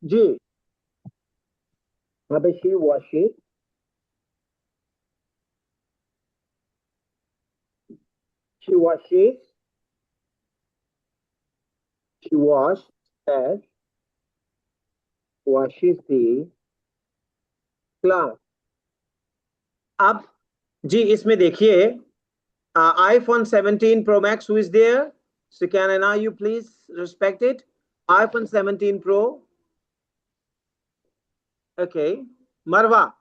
जी, यहाँ पे she washes, she washes, she washes, washes the class. अब जी इसमें देखिए, iPhone 17 Pro Max, who is there? So can I now you please respect it? iPhone 17 Pro. Okay. Marwa.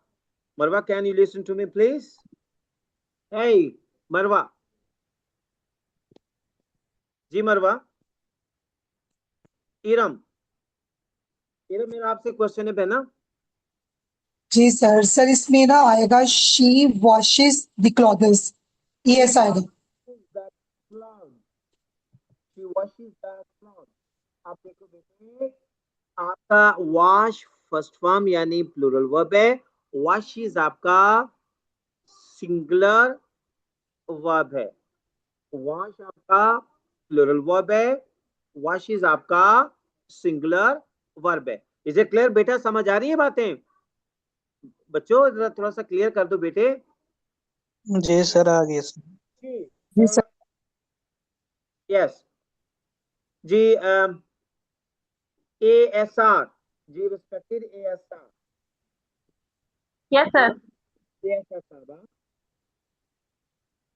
Marwa, can you listen to me, please? Hey, Marwa. जी मरवा। इरम, इरम मेरा आपसे question है बहना। जी sir. Sir इसमें ना आएगा she washes the clothes, yes आएगा। That cloud. She washes that cloud. आप देखो बेटे, आपका वॉश फर्स्ट फॉर्म यानी प्लूरल वर्ब है, वॉशेस आपका सिंगुलर वर्ब है। वॉश आपका प्लूरल वर्ब है, वॉशेस आपका सिंगुलर वर्ब है। इज इट क्लियर बेटा? समझ आ रही है बातें? बच्चों जरा थोड़ा सा क्लियर कर दो बेटे। जी सर, आ गए सर। जी जी सर। यस जी। ASR, जी respected ASR, Yes, sir. ASR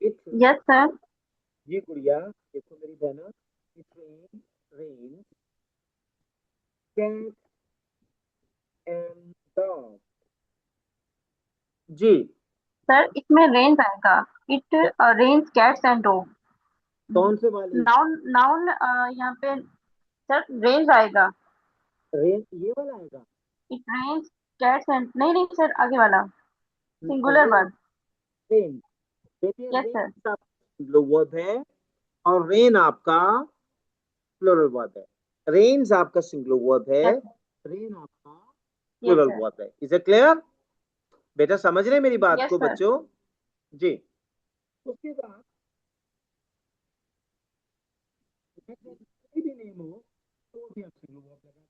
it, Yes, sir. जी गुड़िया देखो मेरी बहना, it rain cat and dog. जी Sir, इसमें रेंज आएगा। It rains cats and dog. कौन से वाली? नाउन नाउन यहाँ पे सर रेंज आएगा। रेन ये वाला आएगा। इट रेंज कैट्स एंड, नहीं नहीं सर, आगे वाला सिंगुलर रेन, वर्ब। रेन देखिए, यस रेन सर। आपका सिंगुलर वर्ब है और रेन आपका प्लूरल वर्ब है। रेन्स आपका सिंगुलर वर्ब है, यस रेन आपका यस प्लूरल सर। वर्ब है। इज इट क्लियर बेटा? समझ रहे मेरी बात यस को सर। बच्चों? जी उसके बाद कोई भी नेम हो तो भी आप सिंगल वर्ब लगा सकते हैं।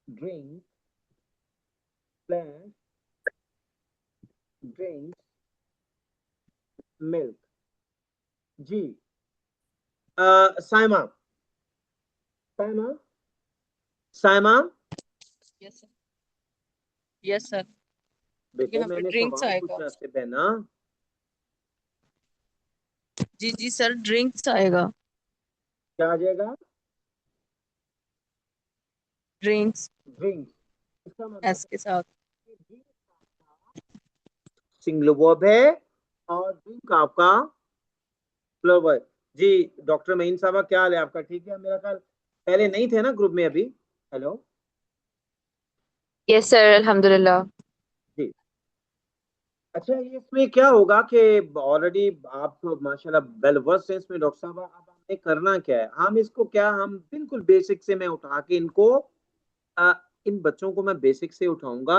Drink, plant, drink, milk. जी Saima, Saima, Saima yes sir. Yes sir. बेटे यहाँ पे मैंने ड्रिंक्स सवाल आएगा। पूछा आपसे बहना। जी जी सर, ड्रिंक्स आएगा। क्या आ जाएगा? Drinks drink. इसका मतलब एस के साथ। है सिंगल वर्ब है और ड्रिंक आपका प्लूरल वर्ब। जी डॉक्टर महीन साहब क्या हाल है आपका? ठीक है मेरा ख्याल, पहले नहीं थे ना ग्रुप में अभी? हेलो यस सर, अल्हम्दुलिल्लाह। जी। अच्छा ये इसमें क्या होगा कि ऑलरेडी आप तो माशाल्लाह वेल वर्स हैं इसमें डॉक्टर साहब। अब हमने करना क्या है, हम इसको क्या, हम बिल्कुल बेसिक से मैं उठा के इनको अ, इन बच्चों को मैं बेसिक से उठाऊंगा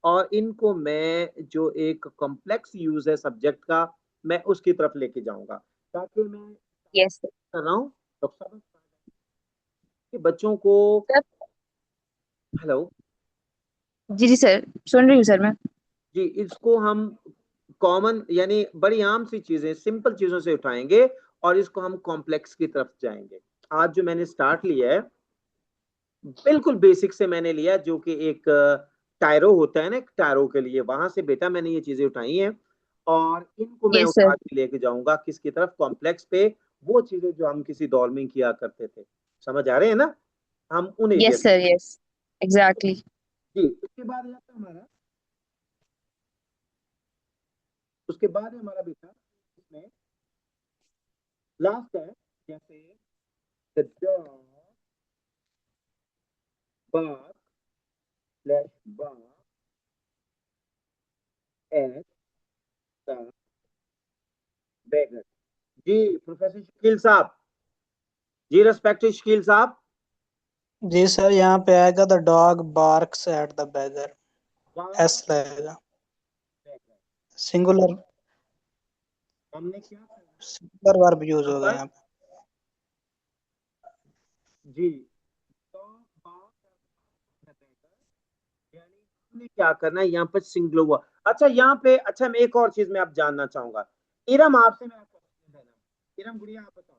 और इनको मैं जो एक कॉम्प्लेक्स यूज है सब्जेक्ट का, मैं उसकी तरफ लेके जाऊंगा, ताकि मैं यस सर। कर रहा हूँ डॉक्टर साहब कि बच्चों को। सर, हेलो जी जी सर, सुन रही हूँ सर मैं। जी, इसको हम कॉमन यानी बड़ी आम सी चीजें सिंपल चीजों से उठाएंगे और इसको हम कॉम्प्लेक्स की तरफ जाएंगे। आज जो मैंने स्टार्ट लिया है बिल्कुल बेसिक से मैंने लिया, जो कि एक टायरो होता है ना, एक टायरो के लिए, वहां से बेटा मैंने ये चीजें उठाई हैं और इनको मैं यस उठा सर। के लेके जाऊंगा किसकी तरफ? कॉम्प्लेक्स पे। वो चीजें जो हम किसी दौर में किया करते थे, समझ आ रहे हैं ना? हम उन एरिया यस से। Sir, yes, exactly. जी उसके बाद आता है हमारा, उसके बाद है हमारा बेटा इसमें लास्ट है, जैसे the dog bark slash bark at the beggar। जी प्रोफेसर शकील साहब, जी रिस्पेक्टेड शकील साहब। जी सर, यहाँ पे आएगा the dog barks at the beggar, S bark लगेगा। beggar। सिंगुलर, हमने क्या करना सिंगुलर वर्ब यूज यहाँ होगा पर? यहाँ पे। जी आपने क्या करना है यहाँ पर सिंगुलर वर्ब। अच्छा यहाँ पे, अच्छा मैं एक और चीज मैं आप जानना चाहूंगा। इरम आपसे मैं आपको क्वेश्चन देना, इरम गुड़िया आप बताओ,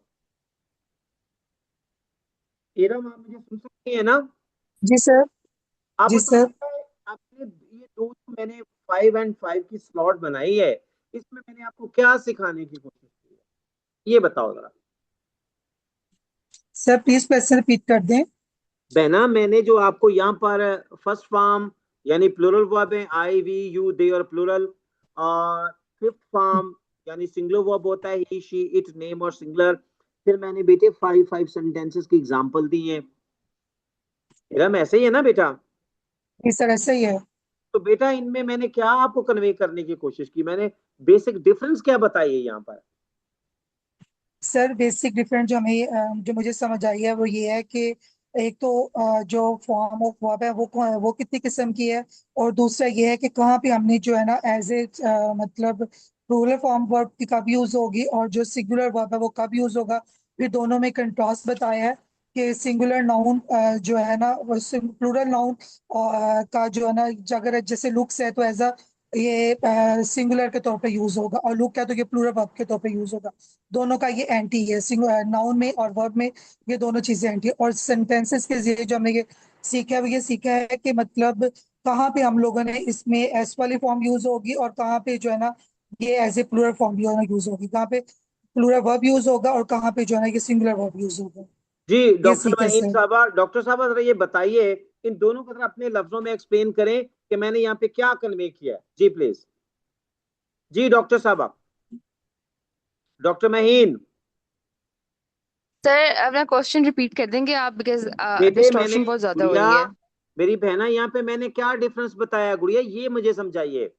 इरम आप मुझे सुन सकती है ना? जी सर। आप जी बताओ सर। बेटा, आपने ये दो जो मैंने 5 and 5 की स्लॉट बनाई है, इसमें मैंने आपको क्या सिखाने की कोशिश की है, ये बताओ जरा। सर प्लीज क्वेश्चन रिपीट कर दें। बहना मैंने जो आपको यहाँ पर फर्स्ट फॉर्म यानी प्लूरल वर्ब है, आई वी यू दे और प्लूरल, और फिफ्थ फॉर्म यानी सिंगुलर वर्ब होता है ही शी इट नेम और सिंगुलर, फिर मैंने बेटे 5 सेंटेंसेस की एग्जांपल दी है। इरम ऐसे ही है ना बेटा? जी सर ऐसा ही है। तो बेटा इनमें मैंने क्या आपको कन्वे करने की कोशिश की, मैंने बेसिक डिफरेंस क्या बताई है यहाँ पर? सर बेसिक डिफरेंस जो हमें जो मुझे समझ आई है वो ये है कि एक तो जो फॉर्म ऑफ वर्ब है वो कितनी किस्म की है, और दूसरा ये है कि कहाँ पे हमने जो है ना एज ए मतलब प्लूरल फॉर्म वर्ब की कब यूज होगी और जो सिंगुलर वर्ब है वो कब यूज होगा। फिर दोनों में कंट्रास्ट बताया है कि सिंगुलर नाउन जो है ना वो प्लूरल नाउन का जो है ना अगर जैसे लुक्स है तो एज अ ये सिंगुलर के तौर पे यूज होगा, और लुक है तो ये प्लूरल वर्ब के तौर पे यूज होगा। दोनों का ये एंटी है, नाउन में और वर्ब में ये दोनों चीजें एंटी है। और सेंटेंसेस के जरिए जो हमने ये सीखा है वो ये सीखा है कि मतलब कहाँ पे हम लोगों ने इसमें एस वाली फॉर्म यूज होगी और कहाँ पे जो है ना ये as a plural form use होगी, कहाँ पे प्लूरल वर्ब यूज होगा और कहाँ पे जो है ना ये सिंगुलर वर्ब यूज होगा। जी ये डॉक्टर सीखा है महीन सर। साहबा, डॉक्टर साहबा जरा ये बताइए, इन दोनों को जरा अपने लफ्जों में एक्सप्लेन करें कि मैंने यहाँ पे क्या कन्वे किया है, जी प्लीज। जी डॉक्टर साहबा, डॉक्टर महीन। सर अपना क्वेश्चन रिपीट कर देंगे आप, बिकॉज बेटे मैंने डिस्टॉर्शन बहुत ज्यादा हो गुड़िया, रही है। मेरी बहना, यहाँ पे मैंने क्या डिफरेंस बताया गुड़िया, ये मुझे समझाइए।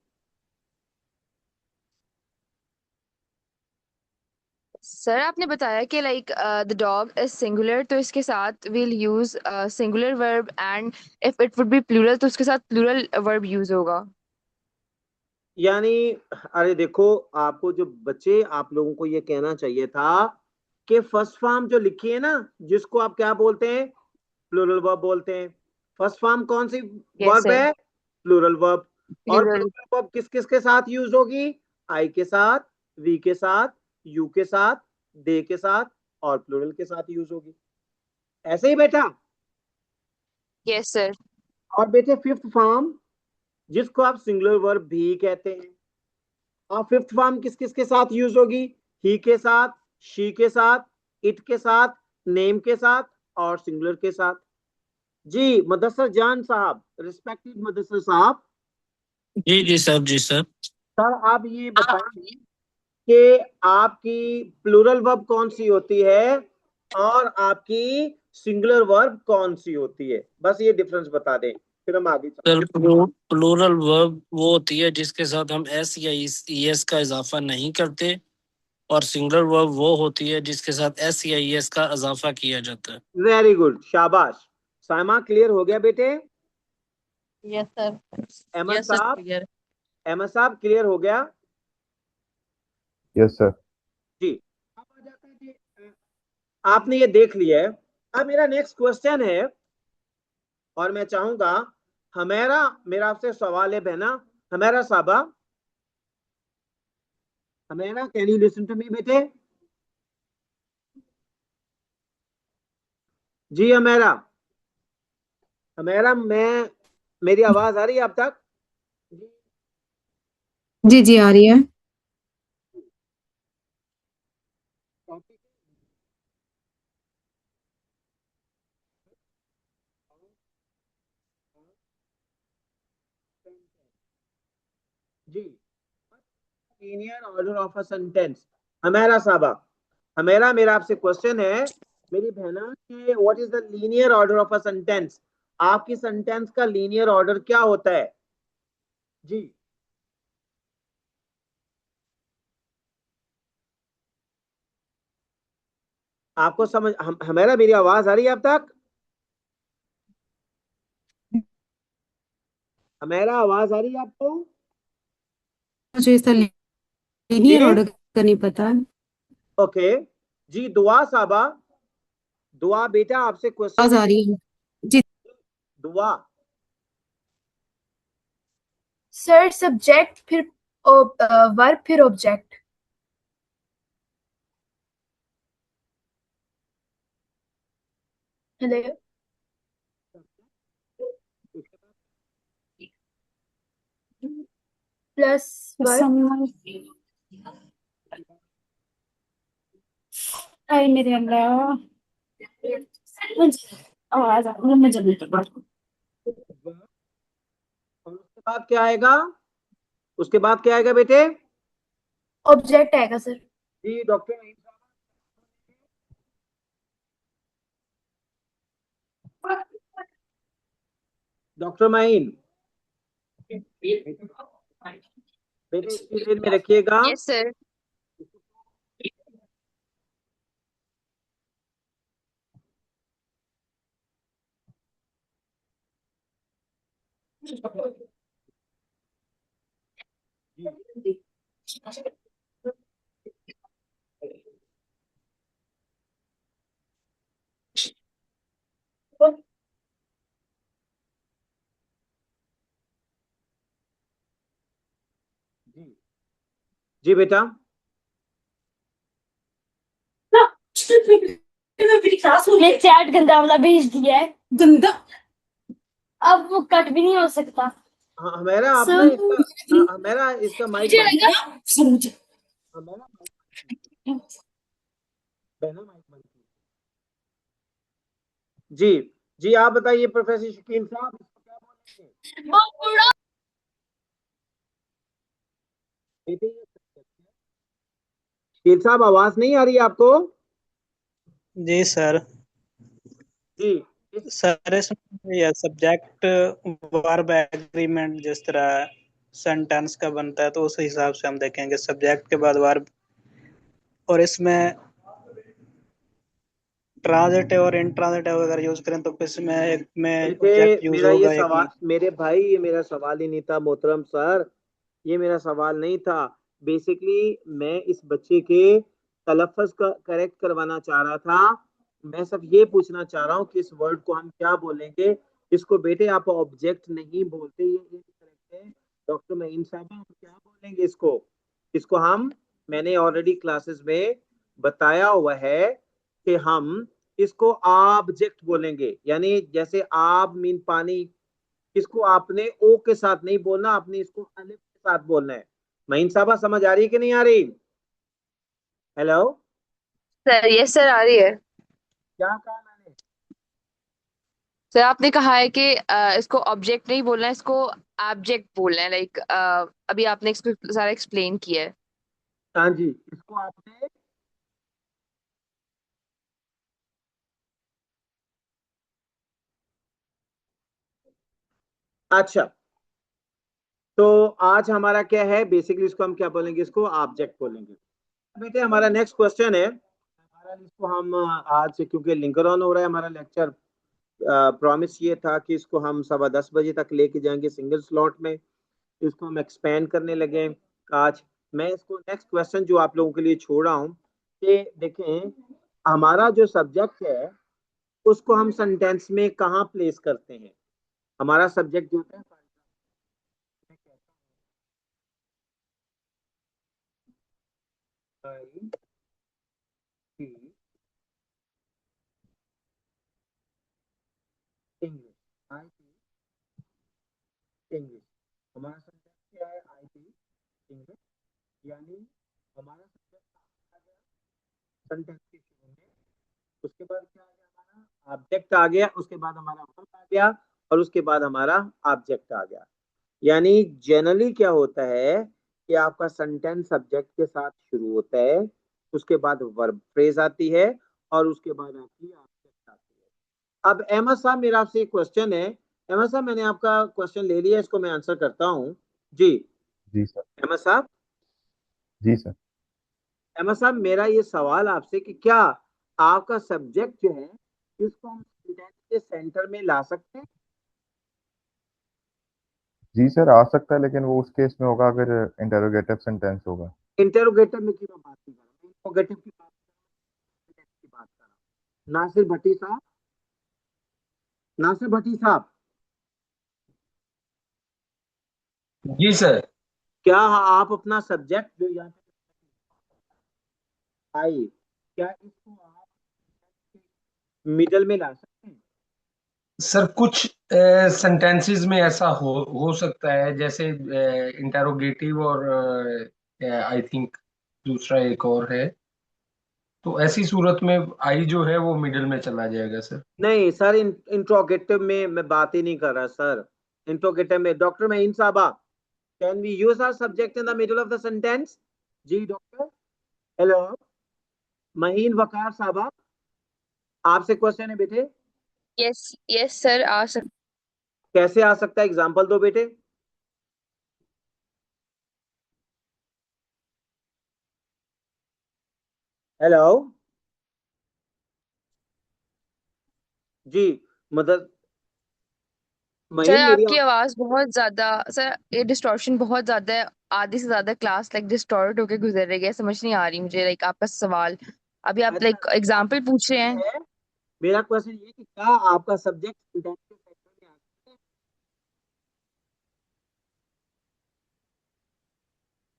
सर आपने बताया कि like the dog is singular, तो इसके साथ will use singular verb, and if it would be plural तो उसके साथ प्लूरल वर्ब यूज होगा। यानी अरे देखो, आपको जो बच्चे, आप लोगों को ये कहना चाहिए था कि फर्स्ट फॉर्म जो लिखी है ना, जिसको आप क्या बोलते हैं, प्लूरल वर्ब बोलते हैं। फर्स्ट फॉर्म कौन सी यस वर्ब सर। है? Plural verb. और प्लूरल। प्लूरल वर्ब किस किस के साथ यूज होगी? आई के साथ, वी के साथ, यू के साथ, दे के साथ और प्लूरल के साथ यूज होगी। ऐसे ही बेटा? Yes sir. और बेटे फिफ्थ फॉर्म, जिसको आप सिंगुलर वर्ब भी कहते हैं, और फिफ्थ फॉर्म किस किस के साथ यूज होगी? ही के साथ, शी के साथ, इट के साथ, नेम के साथ और सिंगुलर के साथ। जी मुदस्सर जान साहब, रिस्पेक्टेड मुदस्सर साहब, जी जी सर, जी सर। सर आप ये बताइए कि आपकी प्लूरल वर्ब कौन सी होती है और आपकी सिंगुलर वर्ब कौन सी होती है, बस ये डिफरेंस बता दें, फिर हम आगे सर चलेंगे। प्लूरल वर्ब वो होती है जिसके साथ हम एस या ईएस का इजाफा नहीं करते, और सिंगुलर वर्ब वो होती है जिसके साथ एस या ईएस का इजाफा किया जाता है। वेरी गुड, शाबाश। साइमा क्लियर हो गया बेटे? Yes sir. Ahmed yes sir sahab, clear. Ahmed sahab clear हो गया? Yes sir. जी। अब आ जाता है कि आपने ये देख लिया है। अब मेरा नेक्स्ट क्वेश्चन है, और मैं चाहूंगा हमेरा, मेरा आपसे सवाल है बहना, Humaira sahiba, Humaira can you listen to me बेटे? जी हमेरा, हमेरा मैं, मेरी आवाज आ रही है अब तक? जी जी आ रही है। जी, linear order of a sentence. Humaira sahiba, Humaira, मेरा आपसे क्वेश्चन है मेरी बहना कि what is the linear order of a sentence, आपकी सेंटेंस का लीनियर ऑर्डर क्या होता है? जी। आपको समझ हमेरा, मेरी आवाज आ रही है अब तक? हमेरा आवाज आ रही है आपको? मुझे इसका जी लीनियर ऑर्डर का नहीं पता। ओके। जी दुआ साहबा, दुआ बेटा आपसे क्वेश्चन आवाज है आ मेरा। रही है। जी दुआ, सर सब्जेक्ट फिर वर्ब फिर ऑब्जेक्ट। हेलो। Plus verb. आई मेरे अल्लाह आवाज आ रही है मुझे नहीं पता। और उसके बाद क्या आएगा? उसके बाद क्या आएगा बेटे? ऑब्जेक्ट आएगा सर। जी डॉक्टर नईम साहब। डॉक्टर माइन बेटे इतनी देर में रखिएगा। Yes sir. जी जी बेटा। ने चैट गंदा वाला भेज दिया है। गंदा अब वो कट भी नहीं हो सकता। हाँ हमेरा आप ना सर इसका हमेरा इसका माइक बंद कीजिए। हमेरा माइक बहना माइक बंद कीजिए। जी जी आप बताइए प्रोफेसर शकील साहब इसको क्या बोलेंगे? वो पूरा बेटे ये शकील साहब आवाज नहीं आ रही है आपको? जी सर। जी सर इसमें यह सब्जेक्ट वर्ब एग्रीमेंट जिस तरह सेंटेंस का बनता है तो उस हिसाब से हम देखेंगे सब्जेक्ट के बाद वर्ब, और इसमें ट्रांजिटिव और इंट्रांजिटिव अगर यूज करें तो इसमें एक में बेटे ऑब्जेक्ट यूज मेरा ये होगा, एक सवाल में। मेरे भाई ये मेरा सवाल ही नहीं था मोहतरम सर। ये मेरा सवाल नहीं था। बेसिकली मैं इस बच्चे के तलफ़्फ़ुज़ का करेक्ट करवाना चाह रहा था। मैं सिर्फ ये पूछना चाह रहा हूँ कि इस वर्ड को हम क्या बोलेंगे? इसको बेटे आप ऑब्जेक्ट नहीं बोलते, ये करेक्ट है। डॉक्टर मईन साहब हम क्या बोलेंगे इसको? इसको हम मैंने ऑलरेडी क्लासेस में बताया हुआ है कि हम इसको ऑब्जेक्ट बोलेंगे। यानी जैसे आब मीन पानी, इसको आपने ओ के साथ नहीं बोलना, आपने इसको अलिफ के साथ बोलना है। महीन साहबा समझ आ रही है कि नहीं आ रही? हेलो। सर यस सर आ रही है। क्या कहा मैंने? सर आपने कहा है कि इसको ऑब्जेक्ट नहीं बोलना है, इसको ऑब्जेक्ट बोलना है। लाइक अभी आपने इसको सारा एक्सप्लेन किया है। हाँ जी इसको आपने अच्छा। तो आज हमारा क्या है? बेसिकली इसको हम क्या बोलेंगे? इसको ऑब्जेक्ट बोलेंगे। बेटे हमारा नेक्स्ट क्वेश्चन है हमारा, इसको हम आज क्योंकि लिंकर ऑन हो रहा है हमारा लेक्चर, प्रॉमिस ये था कि इसको हम 10:15 बजे तक लेके जाएंगे सिंगल स्लॉट में। इसको हम एक्सपेंड करने लगे आज। मैं इसको नेक्स्ट क्वेश्चन जो आप लोगों के लिए छोड़ रहा हूँ कि देखें हमारा जो सब्जेक्ट है उसको हम सेंटेंस में कहाँ प्लेस करते हैं? हमारा सब्जेक्ट जो होता है इंग्लिश, आई इंग्लिश। हमारा सब्जेक्ट क्या है? आई इंग्लिश। यानी हमारा सब्जेक्ट सेंटेंस के शुरू में, उसके बाद क्या आ गया? हमारा ऑब्जेक्ट आ गया, उसके बाद हमारा वर्ब आ गया, और उसके बाद हमारा ऑब्जेक्ट आ गया। यानी जनरली क्या होता है कि आपका सेंटेंस सब्जेक्ट के साथ शुरू होता है, उसके बाद वर्ब फ्रेज आती है, और उसके बाद आपकी ऑब्जेक्ट आती है। अब अहमद साहब मेरा आपसे एक क्वेश्चन है। अहमद साहब मैंने आपका क्वेश्चन ले लिया, इसको मैं आंसर करता हूँ। जी जी सर। अहमद साहब। जी सर। अहमद साहब मेरा ये सवाल आपसे कि क्या आपका सब्जेक्ट जो है इसको हम सेंटेंस के सेंटर में ला सकते हैं? जी सर आ सकता है, लेकिन वो उस केस में होगा अगर इंटरोगेटिव सेंटेंस होगा। इंटरोगेटिव में की मैं बात नहीं कर रहा हूँ, इंटरोगेटिव की बात कर रहा हूँ। नासिर भट्टी साहब, नासिर भट्टी साहब, जी सर। क्या आप अपना सब्जेक्ट जो यहाँ पे आई, क्या इसको आप मिडल में ला सकते हैं? सर कुछ सेंटेंसेस में ऐसा हो सकता है, जैसे इंटेरोगेटिव और आई थिंक दूसरा एक और है, तो ऐसी सूरत में आई जो है वो मिडिल में चला जाएगा सर। नहीं सर, इंट्रोगेटिव में मैं बात ही नहीं कर रहा सर। इंट्रोगेटिव में डॉक्टर महीन साहबा, can we use our subject in the middle of the sentence? जी डॉक्टर। हेलो महीन वकार साहबा, आपसे क्वेश्चन है बेटे। यस यस सर, आ सकते। कैसे आ सकता है, एग्जांपल दो बेटे। हेलो जी, मदद सर महीन मेरी आपकी आवाज बहुत ज्यादा, सर ये डिस्टॉर्शन बहुत ज्यादा है। आधी से ज्यादा क्लास लाइक डिस्टॉर्ट होके गुजर रही है, समझ नहीं आ रही मुझे लाइक आपका सवाल। अभी आप अच्छा, लाइक एग्जाम्पल पूछ रहे हैं। है मेरा क्वेश्चन ये कि क्या आपका सब्जेक्ट सेंटेंस के सेक्टर में आ सकता है?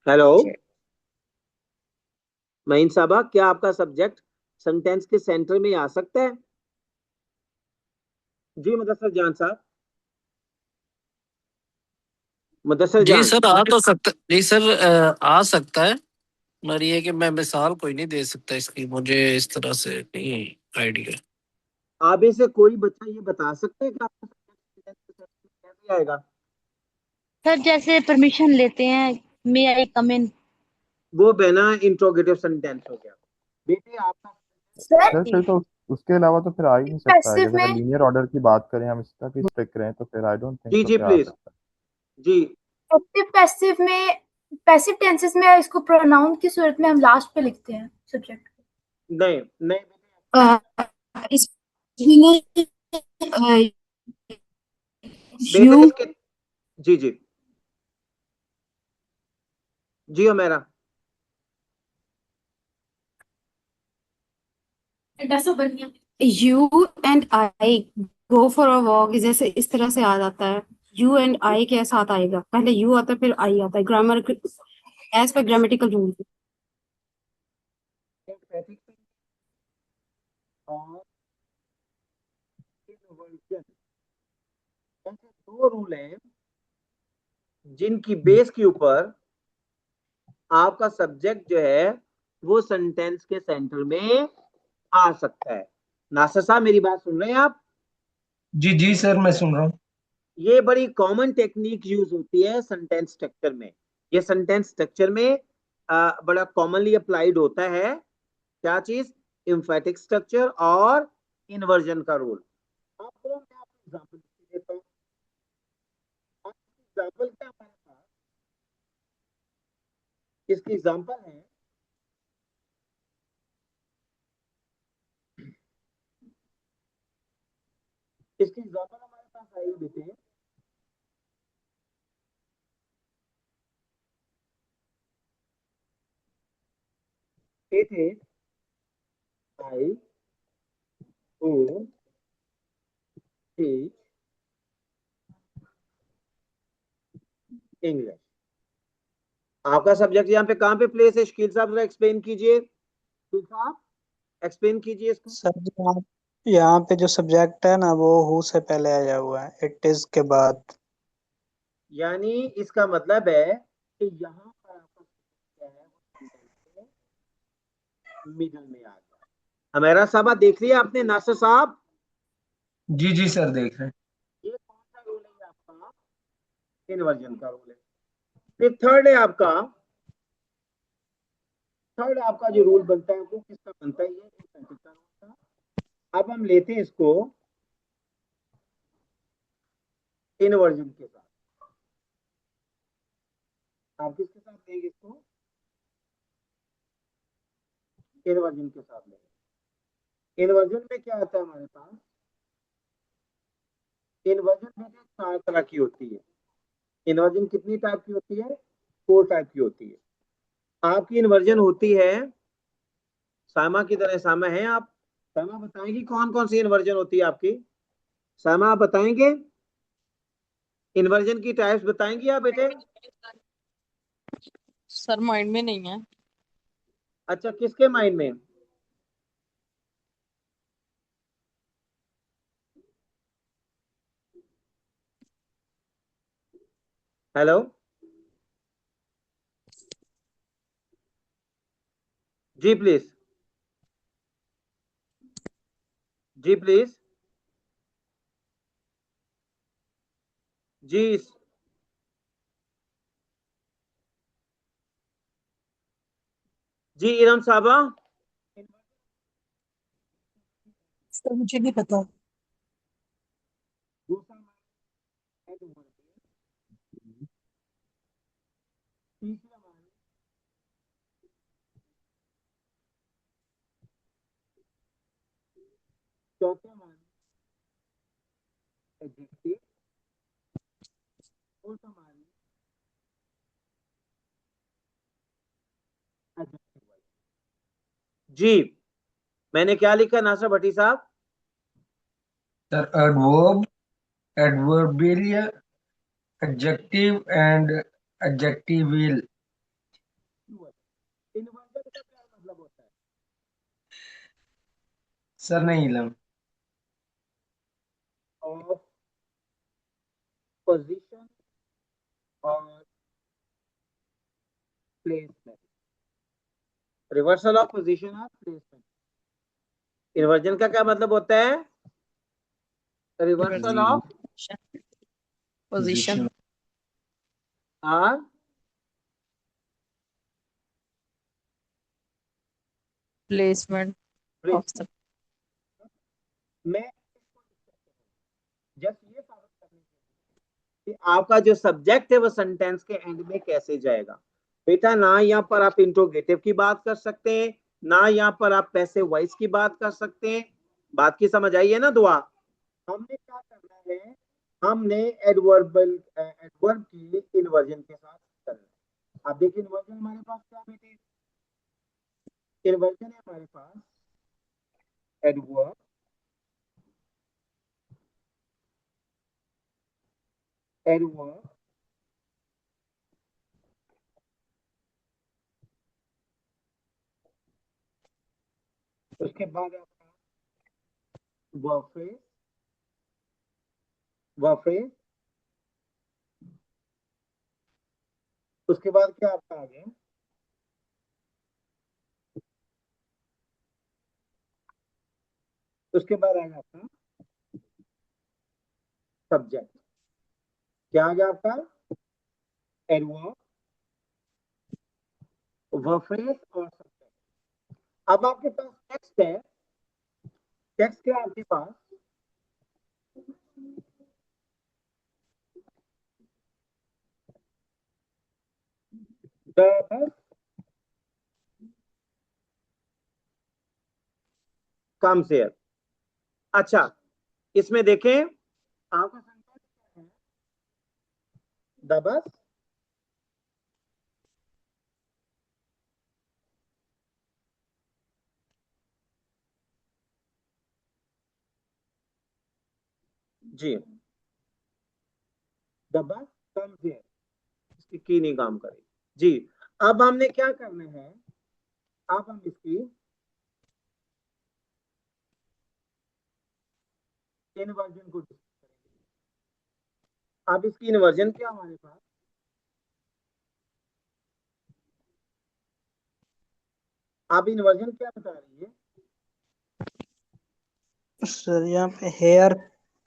हेलो महीन साहबा, क्या आपका सब्जेक्ट सेंटेंस के सेंटर में आ सकता है? जी मुदस्सर जान साहब, मुदस्सर जी जान। सर आ तो सकता, जी सर आ सकता है, मगर ये है कि मैं मिसाल कोई नहीं दे सकता इसकी, मुझे इस तरह से नहीं आइडिया। आप में से कोई बच्चा ये बता सकते हैं कि आपका सब्जेक्ट सेंटेंस के सेंटर में कैसे आएगा? सर जैसे परमिशन लेते हैं, मे आई कम इन। वो बिना इंट्रोगेटिव सेंटेंस हो गया बेटे आपका। सर सर फिर तो उसके अलावा तो फिर आ ही नहीं सकता है। पैसिव जैसे अगर में लीनियर ऑर्डर की बात करें, हम इस तक स्टिक करें, तो फिर आई डोंट थिंक जी तो जी फिर आ प्लीज। सकता जी एक्टिव पैसिव में, पैसिव टेंसेस में इसको प्रोनाउन की सूरत में हम लास्ट पे लिखते हैं सब्जेक्ट। नहीं नहीं इस बेटे यू इसके, जी जी जी हो मेरा। You and I go for a walk, जैसे इस तरह से आ जाता है। यू एंड आई के साथ आएगा, पहले यू आता है फिर आई आता है, ग्रामर एज पर ग्रामेटिकल रूल। एम्पैथिक और इन्वर्जन, ऐसे दो रूल हैं जिनकी बेस के ऊपर आपका सब्जेक्ट जो है वो सेंटेंस के सेंटर में आ सकता है। नासर साहब मेरी बात सुन रहे हैं आप? जी जी सर, मैं सुन रहा हूँ। ये बड़ी कॉमन टेक्निक यूज होती है सेंटेंस स्ट्रक्चर में। ये सेंटेंस स्ट्रक्चर में बड़ा कॉमनली अप्लाइड होता है। क्या चीज? एम्फैटिक स्ट्रक्चर और इन्वर्जन का रूल। आपको मैं आपको एग्जांपल देता हूँ। एग्जांपल क्या हमारे पास, इसकी एग्जांपल है इसकी एग्जांपल हमारे पास आई देते हैं। It is I who teach English. आपका सब्जेक्ट यहाँ पे कहाँ पे प्लेस है? शकील साहब जरा एक्सप्लेन कीजिए। शकील साहब एक्सप्लेन कीजिए इसको। सर जी यहाँ पे जो सब्जेक्ट है ना वो हु से पहले आया हुआ है, इट इज के बाद। यानी इसका मतलब है कि यहाँ पर आपका क्या है, वो sentence के मिडल में आ गया। हमेरा साहब देख लिया आपने? नासिर साहब जी जी सर, देख रहे हैं। ये कौन सा रूल है आपका? इन्वर्जन का रूल है। फिर थर्ड आपका जो रूल बनता है वो किसका बनता है? ये एम्फैटिक का रूल था। अब हम लेते हैं इसको इन्वर्जन के साथ। आप किसके साथ लेंगे इसको? इन्वर्जन के साथ लेंगे। इन्वर्जन में क्या आता है हमारे पास? इन्वर्जन में 4 तरह की होती है। इन्वर्जन कितनी टाइप की होती है? 4 टाइप की होती है। आपकी इन्वर्जन होती है सामा की तरह। सामा है आप? सामा बताएंगी कौन कौन सी इन्वर्जन होती है आपकी? सामा आप बताएंगे इन्वर्जन की टाइप्स बताएंगी आप बेटे? सर माइंड में नहीं है। अच्छा, किसके माइंड में? हेलो, जी प्लीज, जी प्लीज, जी जी इरम साहबा। सर मुझे नहीं पता। दूसरा मान है तो तीसरा मान, चौथा मान एडजेक्टिव, चौथा मान एडजेक्टिव। जी, मैंने क्या लिखा नासर भट्टी साहब? Sir adverb, adverbial, adjective and adjectival. Inversion का क्या मतलब होता है? सर नहीं इलम। ऑफ पोजीशन और प्लेसमेंट, रिवर्सल ऑफ पोजीशन और प्लेसमेंट। इन्वर्जन का क्या मतलब होता है? रिवर्सल ऑफ पोजीशन और प्लेसमेंट ऑफ प्लेसमेंट। मैं जस्ट ये साबित करने के लिए कि आपका जो सब्जेक्ट है वो सेंटेंस के एंड में कैसे जाएगा। बेटा ना यहाँ पर आप इंट्रोगेटिव की बात कर सकते हैं, ना यहाँ पर आप पैसिव वॉइस की बात कर सकते हैं। बात की समझ आई है ना दुआ? हमने क्या करना है, हमने एडवर्ब की इन्वर्जन के साथ करना है। अब देखिए इन्वर्जन हमारे पास क्या बेटे, इन्वर्जन है हमारे पास एडवर्ब, एडवर्ब उसके बाद आपका वर्ब फ्रेज, वर्ब फ्रेज उसके बाद क्या आपका आ गया, उसके बाद आएगा आपका सब्जेक्ट। क्या आ गया आपका? एडवर्ब, वर्ब फ्रेज और सब्जेक्ट। अब आपके पास टेक्स्ट है, टेक्स्ट क्या है आपके पास? द कम से। अच्छा, इसमें देखें आपका सेंटेंस क्या है, the bus ji, the bus कम से, इसकी की नहीं काम करेगी जी। अब हमने क्या करना है, अब हम इसकी इन्वर्जन को डिस्कस करेंगे। अब इसकी इन्वर्जन क्या हमारे पास, अब इन्वर्जन क्या बता रही है? सर यहाँ पे हेयर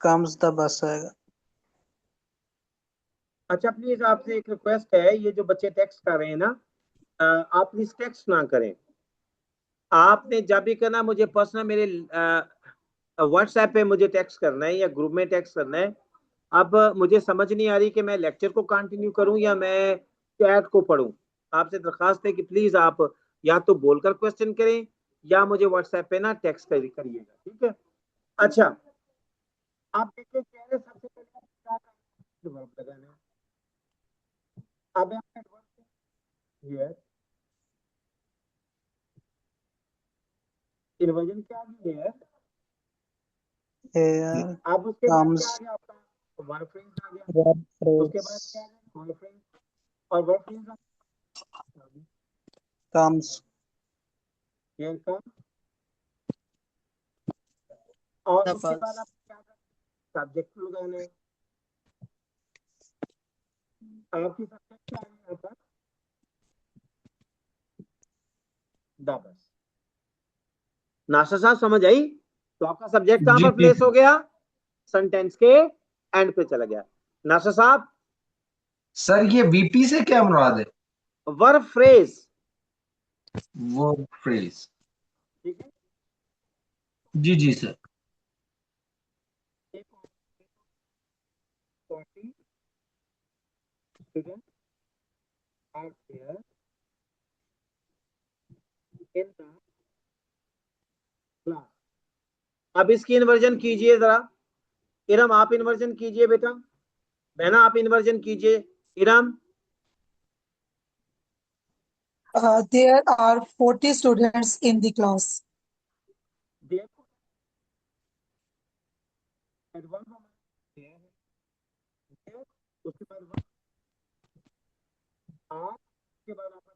कम्स द बस आएगा। अच्छा प्लीज आपसे एक रिक्वेस्ट है, ये जो बच्चे टेक्स्ट कर रहे हैं ना, आप प्लीज टेक्स्ट ना करें। आपने जब भी करना मुझे पर्सनल मेरे व्हाट्सएप पे मुझे टेक्स्ट करना है या ग्रुप में टेक्स्ट करना है। अब मुझे समझ नहीं आ रही कि मैं लेक्चर को कंटिन्यू करूं या मैं चैट को पढूं। आपसे दरखास्त है कि प्लीज आप या तो बोलकर क्वेश्चन करें या मुझे व्हाट्सएप पे ना टेक्स्ट करिएगा, ठीक है? अच्छा, आप देखिए कह रहे सबसे पहले आप क्या करना है, वर्ब लगाना है। अब हियर इन्वर्जन क्या आ गया है, हेयर अब उसके बाद क्या कम्स आ गया आपका वर्ब फ्रेज आ गया, उसके बाद क्या है वर्ब फ्रेज, और वर्ब फ्रेज कम्स, ये का, और The उसके बाद bus. आप क्या करते हैं, सब्जेक्ट लगाना है। आपकी सब्जेक्ट क्या है यहाँ पर, द बस। नाशा साहब समझ आई? तो आपका सब्जेक्ट कहां जी पर प्लेस हो गया, सेंटेंस के एंड पे चला गया। नाशा साहब, सर ये वीपी से क्या मुराद है? Verb phrase, verb phrase. ठीक है। जी जी sir. 40 students are there in the class। अब इसकी इन्वर्जन कीजिए जरा, इरम आप इन्वर्जन कीजिए बेटा, बहना आप इन्वर्जन कीजिए, Iram. There are 40 students in the class. देखो एडवर्ब हमारा there है, उसके बाद वर्ब आर, उसके बाद आपका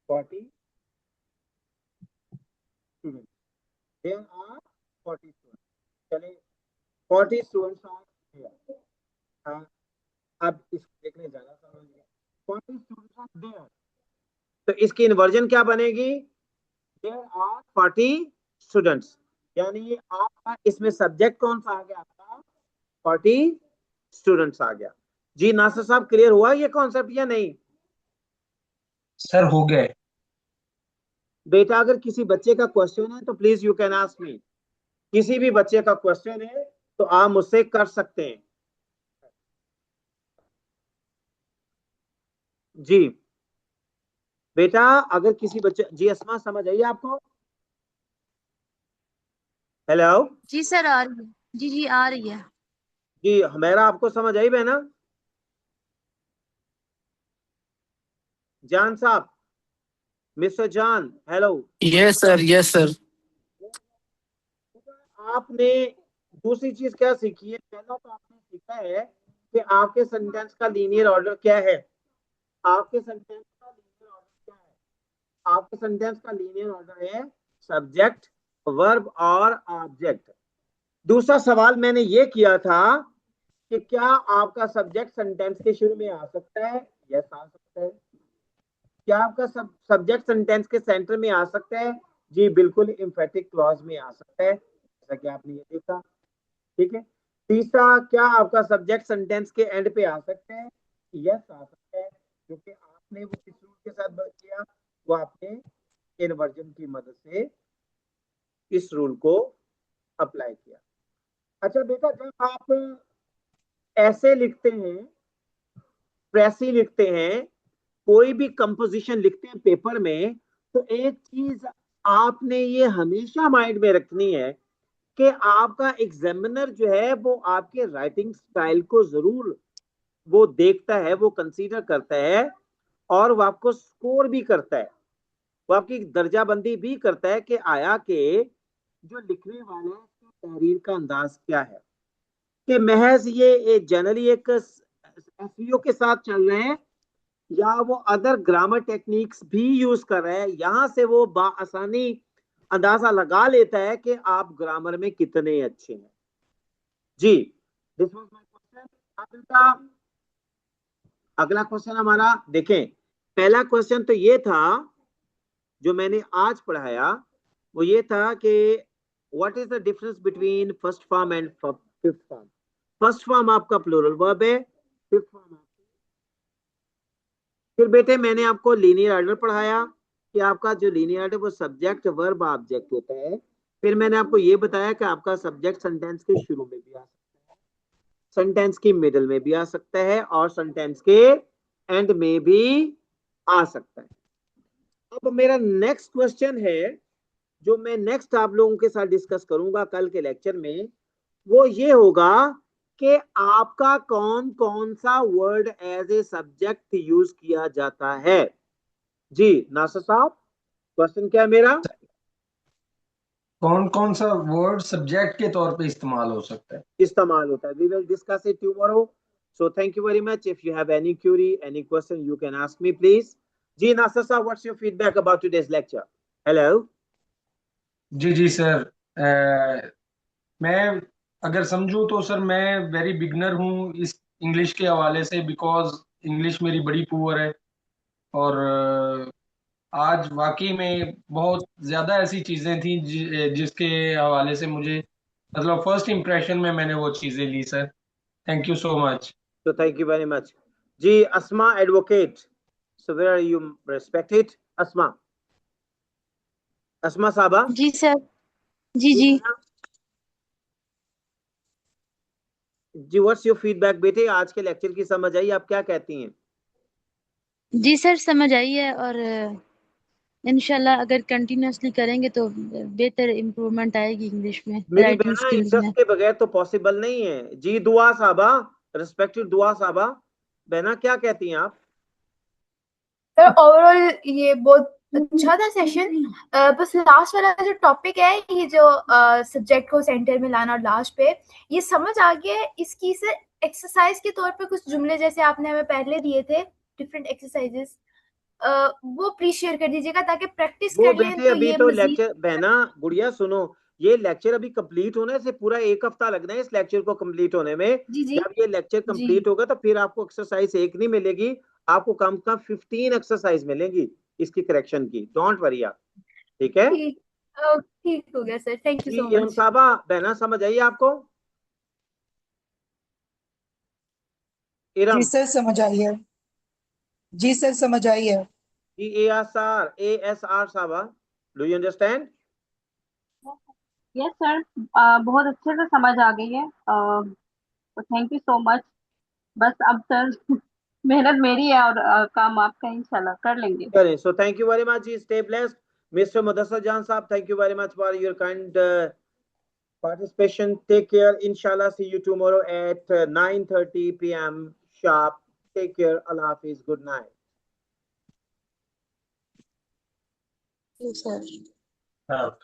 40 students, there are 40 students, चलिए 40 students are there। हाँ, अब इसको देखने ज्यादा समझ गया, 40 students are there, तो इसकी इन्वर्जन क्या बनेगी, there are 40 students, यानी आपका इसमें सब्जेक्ट कौन सा आ गया, आपका 40 स्टूडेंट्स आ गया। जी नासिर साहब क्लियर हुआ ये कॉन्सेप्ट या नहीं? सर हो गए। बेटा अगर किसी बच्चे का क्वेश्चन है तो please you can ask me, किसी भी बच्चे का क्वेश्चन है तो आप मुझसे कर सकते हैं। जी बेटा अगर किसी बच्चे, जी अस्मा समझ आई आपको? हेलो जी सर आ रही है, जी जी आ रही है। जी हमेरा आपको समझ आई बहना? जान साहब, मिस्टर जान, hello. Yes sir, yes sir. आपने दूसरी चीज क्या सीखी है, पहला तो आपने सीखा है कि आपके सेंटेंस का लीनियर ऑर्डर क्या है, आपके सेंटेंस का लीनियर ऑर्डर क्या है, आपके सेंटेंस का लीनियर ऑर्डर है सब्जेक्ट, वर्ब और ऑब्जेक्ट। दूसरा सवाल मैंने ये किया था कि क्या आपका सब्जेक्ट सेंटेंस के शुरू में आ सकता है, यस आ सकता है। क्या आपका सब्जेक्ट सेंटेंस के सेंटर में आ सकता है, जी बिल्कुल एम्फेटिक क्लॉज में आ सकता है, जैसा कि आपने ये देखा, ठीक है। तीसरा, क्या आपका सब्जेक्ट सेंटेंस के एंड पे आ सकता है, यस आ सकता है, क्योंकि आपने वो किस रूल के साथ किया, वो आपने इन्वर्जन की मदद से इस रूल को अप्लाई किया। अच्छा बेटा जब आप ऐसे लिखते हैं, प्रेसी लिखते हैं, कोई भी कंपोजिशन लिखते हैं पेपर में, तो एक चीज आपने ये हमेशा माइंड में रखनी है कि आपका एग्जामिनर जो है वो आपके राइटिंग स्टाइल को जरूर वो देखता है, वो कंसीडर करता है, और वो आपको स्कोर भी करता है, वो आपकी दर्जाबंदी भी करता है कि आया के जो लिखने वाले हैं उसकी तहरीर का अंदाज क्या है, कि महज ये जनरली एक एसईओ के साथ चल रहे हैं या वो अदर ग्रामर टेक्निक्स भी यूज कर रहे हैं, यहां से वो आसानी अंदाजा लगा लेता है कि आप ग्रामर में कितने अच्छे हैं। जी दिस वाज माय क्वेश्चन। अगला क्वेश्चन हमारा देखें, पहला क्वेश्चन तो ये था जो मैंने आज पढ़ाया, वो ये था कि what is the difference between first form and fifth form. First form आपका प्लूरल वर्ब है, फिफ्थ फॉर्म। फिर बेटे मैंने आपको लीनियर ऑर्डर पढ़ाया कि आपका जो लीनियर ऑर्डर वो सब्जेक्ट वर्ब ऑब्जेक्ट होता है। फिर मैंने आपको ये बताया कि आपका सब्जेक्ट सेंटेंस के शुरू में भी आ सकता है, सेंटेंस की मिडल में भी आ सकता है, और सेंटेंस के एंड में भी आ सकता है। अब मेरा नेक्स्ट क्वेश्चन है जो मैं नेक्स्ट आप लोगों के साथ डिस्कस करूंगा कल के लेक्चर में, वो ये होगा कि आपका कौन कौन सा word as a subject use किया जाता है। जी नासिर साहब क्वेश्चन क्या है मेरा? कौन कौन सा वर्ड सब्जेक्ट के तौर पे इस्तेमाल हो सकता है? इस्तेमाल होता है. We will discuss it tomorrow. So thank you very much. If you have any query, any question, you can ask me, please. Ji Nasser sir, what's your feedback about today's lecture? Hello. जी sir, मैं अगर समझूं तो sir मैं very beginner हूँ इस English के हवाले से, बिकॉज इंग्लिश मेरी बड़ी पुअर है। और आज वाकई में बहुत ज़्यादा ऐसी चीज़ें थी जिसके हवाले से मुझे मतलब फर्स्ट इम्प्रेशन में मैंने वो चीज़ें ली sir. Thank you so much. So thank you very much. Ji Asma advocate. So where are you respected? Asma. Asma Saba. जी सर। जी जी जी व्हाट्स योर फीडबैक बेटे, आज के लेक्चर की समझ आई, आप क्या कहती हैं? जी सर, समझ आई है। और इंशाल्लाह अगर कंटिन्यूअसली करेंगे तो बेहतर इम्प्रूवमेंट आएगी इंग्लिश में, मेरी राइटिंग बहना स्किल्स इंटरेस्ट में। के बगैर तो पॉसिबल नहीं है। जी दुआ साहबा, रिस्पेक्टेड दुआ साहबा, बहना क्या कहती हैं आप? सर ओवरऑल ये बहुत अच्छा था सेशन। बस लास्ट वाला जो टॉपिक है, ये जो सब्जेक्ट को सेंटर में लाना, और लास्ट पे ये समझ आ गया है। इसकी से एक्सरसाइज के तौर पे कुछ जुमले जैसे आपने हमें पहले दिए थे, डिफरेंट एक्सरसाइजेस, वो प्लीज शेयर कर दीजिएगा ताकि प्रैक्टिस वो कर लें बेटे तो अभी ये तो मजीद। लेक्चर, बहना गुड़िया सुनो, ये लेक्चर अभी कंप्लीट होने से पूरा 1 हफ्ता लगना है इस लेक्चर को कंप्लीट होने में। जी जी जब ये लेक्चर जी कंप्लीट होगा तो फिर आपको एक्सरसाइज एक नहीं मिलेगी, आपको कम कम 15 एक्सरसाइज मिलेंगी इसकी करेक्शन की। डोंट वरी आप, ठीक है? ठीक ठीक हो गया सर, थैंक यू जी सो इरम मच। साहबा, बहना समझ आई आपको? जी इरम सर समझ आई है। जी सर समझ आई है। जी, ASR साहबा, do you understand? Yes sir, बहुत अच्छे से समझ आ गई है। तो थैंक यू सो मच। बस अब सर मेहनत मेरी है और काम आपका, इंशाल्लाह कर लेंगे। करें। So thank you very much जी, stay blessed. Mister Mudassar Jan साहब, thank you very much for your kind participation. Take care. Inshallah, see you tomorrow at 9:30 p.m. sharp. Take care. Allah Hafiz. Good night. Ji sir. हाँ।